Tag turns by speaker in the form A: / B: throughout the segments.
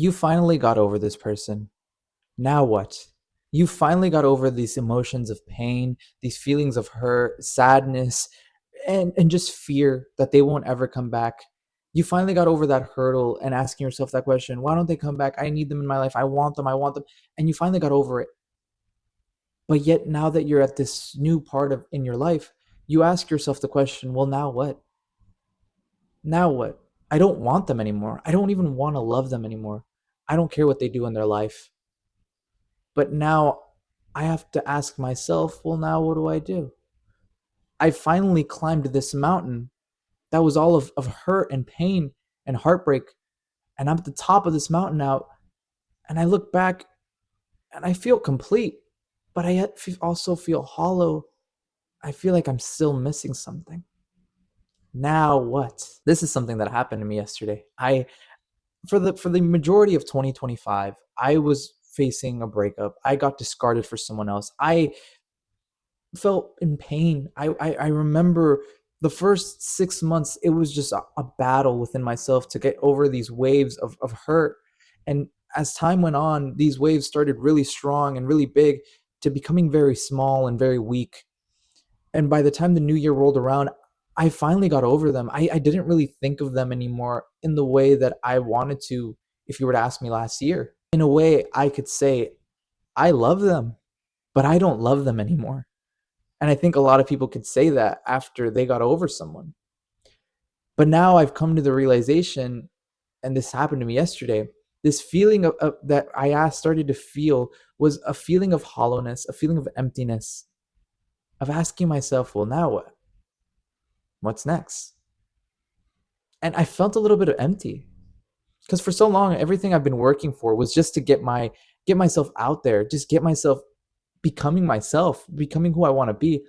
A: You finally got over this person. Now what? You finally got over these emotions of pain, these feelings of hurt, sadness, and just fear that they won't ever come back. You finally got over that hurdle and asking yourself that question, why don't they come back? I need them in my life. I want them. I want them. And you finally got over it. But yet now that you're at this new part of in your life, you ask yourself the question, well, now what? Now what? I don't want them anymore. I don't even want to love them anymore. I don't care what they do in their life. But now I have to ask myself, well, now what do I do? I finally climbed this mountain that was all of hurt and pain and heartbreak. And I'm at the top of this mountain now. And I look back and I feel complete, but I also feel hollow. I feel like I'm still missing something. Now what? This is something that happened to me yesterday. I for the majority of 2025, I was facing a breakup. I got discarded for someone else. I felt in pain. I remember the first 6 months, it was just a battle within myself to get over these waves of hurt. And as time went on, these waves started really strong and really big to becoming very small and very weak. And by the time the new year rolled around, I finally got over them. I didn't really think of them anymore in the way that I wanted to if you were to ask me last year. In a way, I could say, I love them, but I don't love them anymore. And I think a lot of people could say that after they got over someone. But now I've come to the realization, and this happened to me yesterday. This feeling of that started to feel was a feeling of hollowness, a feeling of emptiness, of asking myself, well, now what? What's next? And I felt a little bit empty because for so long, everything I've been working for was just to get myself out there, just get myself, becoming who I want to be.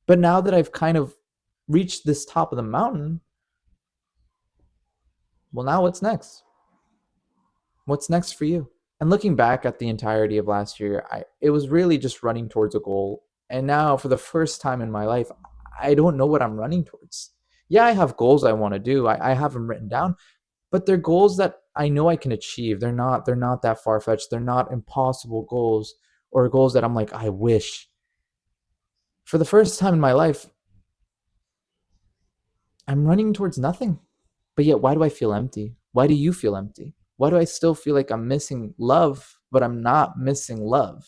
A: But now that I've kind of reached this top of the mountain, well, now what's next? What's next for you? And looking back at the entirety of last year, it was really just running towards a goal. And now, for the first time in my life, I don't know what I'm running towards. Yeah, I have goals I want to do. I have them written down, but they're goals that I know I can achieve. They're not that far fetched. They're not impossible goals or goals that I'm like, I wish. For the first time in my life, I'm running towards nothing. But yet, why do I feel empty? Why do you feel empty? Why do I still feel like I'm missing love, but I'm not missing love?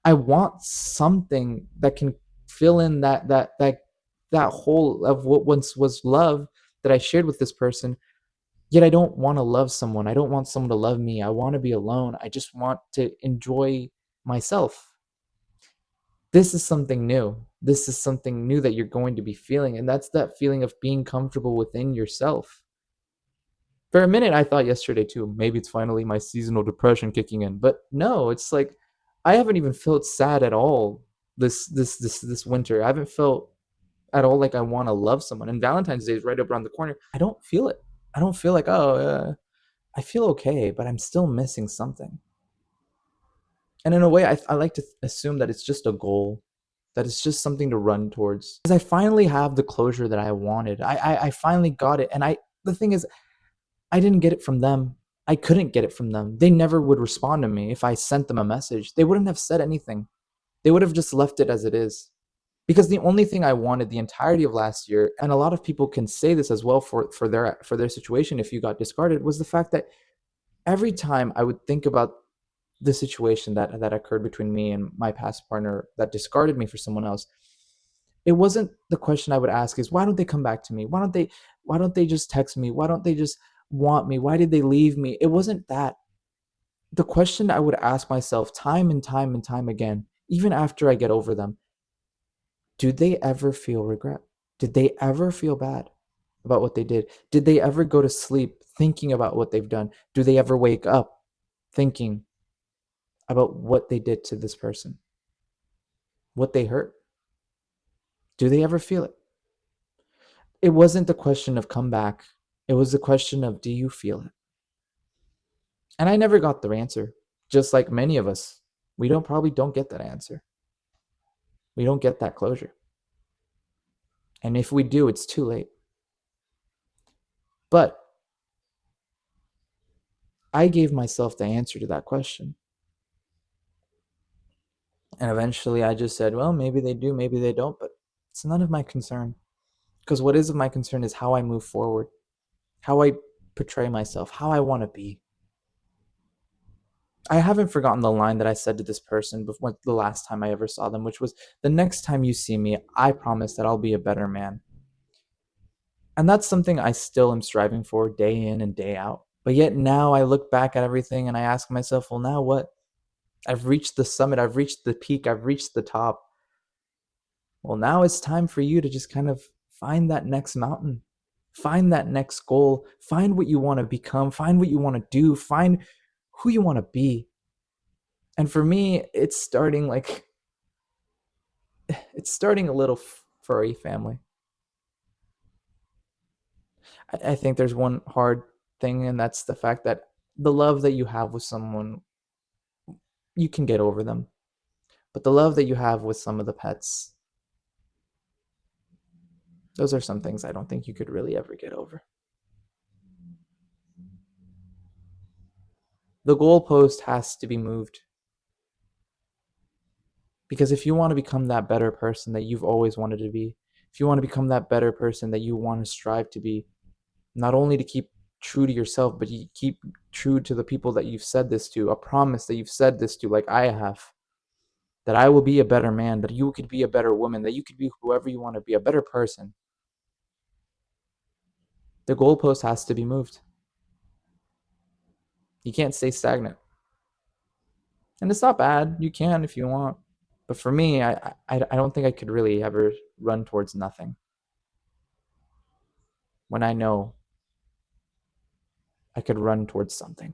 A: I want something that can fill in that hole of what once was love that I shared with this person. Yet I don't want to love someone. I don't want someone to love me. I want to be alone. I just want to enjoy myself. This is something new. This is something new that you're going to be feeling. And that's that feeling of being comfortable within yourself. For a minute, I thought yesterday too, maybe it's finally my seasonal depression kicking in. But no, it's like I haven't even felt sad at all this winter. I haven't felt at all like I want to love someone. And Valentine's Day is right up around the corner. I don't feel it. I don't feel like, oh, I feel okay, but I'm still missing something. And in a way, I like to assume that it's just a goal, that it's just something to run towards. Because I finally have the closure that I wanted. I finally got it. And the thing is, I didn't get it from them. I couldn't get it from them. They never would respond to me if I sent them a message. They wouldn't have said anything. They would have just left it as it is. Because the only thing I wanted the entirety of last year, and a lot of people can say this as well for their situation if you got discarded, was the fact that every time I would think about the situation that occurred between me and my past partner that discarded me for someone else, it wasn't the question I would ask is why don't they come back to me? Why don't they just text me? Why don't they just want me? Why did they leave me? It wasn't that. The question I would ask myself time and time and time again, even after I get over them, do they ever feel regret? Did they ever feel bad about what they did? Did they ever go to sleep thinking about what they've done? Do they ever wake up thinking about what they did to this person? What they hurt? Do they ever feel it? It wasn't the question of comeback. It was the question of, do you feel it? And I never got the answer. Just like many of us, we don't get that answer. We don't get that closure. And if we do, it's too late. But I gave myself the answer to that question. And eventually I just said, well, maybe they do, maybe they don't, but it's none of my concern. Because what is of my concern is how I move forward, how I portray myself, how I want to be. I haven't forgotten the line that I said to this person before the last time I ever saw them, which was, the next time you see me, I promise that I'll be a better man. And that's something I still am striving for day in and day out. But yet now I look back at everything and I ask myself, well, now what? I've reached the summit, I've reached the peak, I've reached the top. Well, now it's time for you to just kind of find that next mountain, find that next goal, find what you want to become, find what you want to do, find who you want to be. And for me, it's starting a little furry family. I think there's one hard thing, and that's the fact that the love that you have with someone, you can get over them. But the love that you have with some of the pets, those are some things I don't think you could really ever get over. The goalpost has to be moved. Because if you want to become that better person that you've always wanted to be, if you want to become that better person that you want to strive to be, not only to keep true to yourself, but you keep true to the people that you've said this to, a promise that you've said this to, like I have, that I will be a better man, that you could be a better woman, that you could be whoever you want to be, a better person. The goalpost has to be moved. You can't stay stagnant. And it's not bad. You can if you want. But for me, I don't think I could really ever run towards nothing when I know I could run towards something.